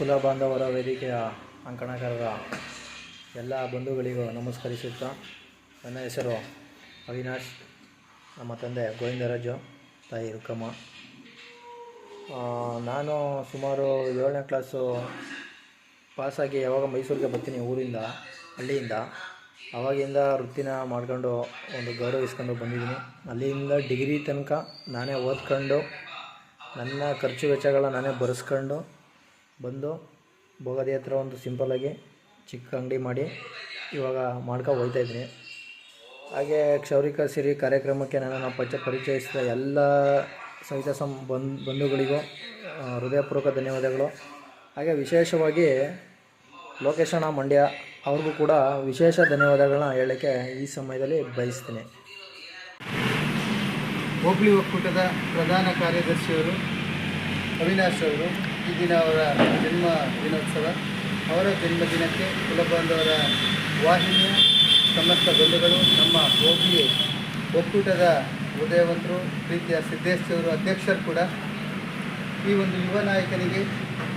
ಕುಲ ಬಾಂಧವರ ವೇದಿಕೆಯ ಅಂಕಣಕಾರರ ಎಲ್ಲ ಬಂಧುಗಳಿಗೂ ನಮಸ್ಕರಿಸುತ್ತಾ, ನನ್ನ ಹೆಸರು ಅವಿನಾಶ್, ನಮ್ಮ ತಂದೆ ಗೋವಿಂದರಾಜು, ತಾಯಿ ರುಕ್ಕಮ್ಮ. ನಾನು ಸುಮಾರು 7ನೇ ಕ್ಲಾಸು ಪಾಸಾಗಿ ಯಾವಾಗ ಮೈಸೂರಿಗೆ ಬರ್ತೀನಿ ಹಳ್ಳಿಯಿಂದ, ಆವಾಗಿಂದ ವೃತ್ತಿನ ಮಾಡ್ಕೊಂಡು ಒಂದು ಗೌರವಿಸ್ಕೊಂಡು ಬಂದಿದ್ದೀನಿ. ಅಲ್ಲಿಂದ ಡಿಗ್ರಿ ತನಕ ನಾನೇ ಓದ್ಕೊಂಡು ನನ್ನ ಖರ್ಚು ವೆಚ್ಚಗಳನ್ನ ನಾನೇ ಬರೆಸ್ಕೊಂಡು ಬಂದು ಭೋಗದಿ ಹತ್ರ ಒಂದು ಸಿಂಪಲ್ಲಾಗಿ ಚಿಕ್ಕ ಅಂಗಡಿ ಮಾಡಿ ಇವಾಗ ಹೋಗ್ತಾಯಿದ್ದೀನಿ. ಹಾಗೆ ಕ್ಷೌರಿಕ ಸಿರಿ ಕಾರ್ಯಕ್ರಮಕ್ಕೆ ನನ್ನನ್ನು ಪರಿಚಯಿಸಿದ ಎಲ್ಲ ಸಹಿತ ಬಂಧುಗಳಿಗೂ ಹೃದಯಪೂರ್ವಕ ಧನ್ಯವಾದಗಳು. ಹಾಗೆ ವಿಶೇಷವಾಗಿ ಲೋಕೇಶಣ್ಣ ಮಂಡ್ಯ ಅವ್ರಿಗೂ ಕೂಡ ವಿಶೇಷ ಧನ್ಯವಾದಗಳನ್ನ ಹೇಳೋಕ್ಕೆ ಈ ಸಮಯದಲ್ಲಿ ಬಯಸ್ತೀನಿ. ಹೋಬಳಿ ಒಕ್ಕೂಟದ ಪ್ರಧಾನ ಕಾರ್ಯದರ್ಶಿಯವರು ಅವಿನಾಶ್ ಅವರು ಈ ದಿನ ಅವರ ಜನ್ಮ ದಿನೋತ್ಸವ. ಅವರ ಜನ್ಮದಿನಕ್ಕೆ ಕುಲಬಾಂಧವರ ವಾಹಿನಿಯ ಸಮಸ್ತ ಬಂಧುಗಳು, ನಮ್ಮ ಹೋಬಳಿ ಒಕ್ಕೂಟದ ಉದಯವಂತರು, ಪ್ರೀತಿಯ ಸಿದ್ದೇಶ್ ಅವರು ಅಧ್ಯಕ್ಷರು ಕೂಡ ಈ ಒಂದು ಯುವ ನಾಯಕನಿಗೆ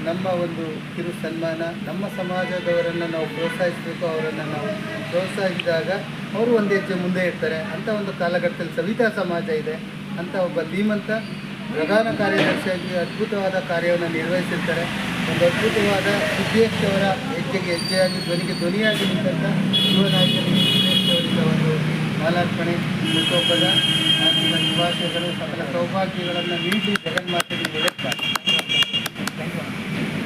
ನಮ್ಮ ಒಂದು ಕಿರು ಸನ್ಮಾನ. ನಮ್ಮ ಸಮಾಜದವರನ್ನು ನಾವು ಪ್ರೋತ್ಸಾಹಿಸಬೇಕು. ಅವರನ್ನು ನಾವು ಪ್ರೋತ್ಸಾಹಿಸಿದಾಗ ಅವರು ಒಂದು ಹೆಜ್ಜೆ ಮುಂದೆ ಇರ್ತಾರೆ. ಅಂಥ ಒಂದು ಕಾಲಘಟ್ಟದಲ್ಲಿ ಸವಿತಾ ಸಮಾಜ ಇದೆ. ಅಂಥ ಒಬ್ಬ ಧೀಮಂತ ಪ್ರಧಾನ ಕಾರ್ಯದರ್ಶಿಯಾಗಿ ಅದ್ಭುತವಾದ ಕಾರ್ಯವನ್ನು ನಿರ್ವಹಿಸಿರ್ತಾರೆ. ಒಂದು ಅದ್ಭುತವಾದ ಸಿದ್ದೇಶ್ ಅವರ ಹೆಜ್ಜೆಗೆ ಹೆಜ್ಜೆಯಾಗಿ ಧ್ವನಿಯಾಗಿ ನಿಂತಹ ಯುವ ನಾಯಕನಿಗೆ ಸಿದ್ದೇಶ್ ಅವರಿಂದ ಒಂದು ಮಾಲಾರ್ಪಣೆ, ಹುಟ್ಟುಹಬ್ಬದ ಶುಭಾಶಯಗಳು, ಸಕಲ ಸೌಭಾಗ್ಯಗಳನ್ನು ನೀಡಿ ಜಗನ್ಮಾತೆಗೆ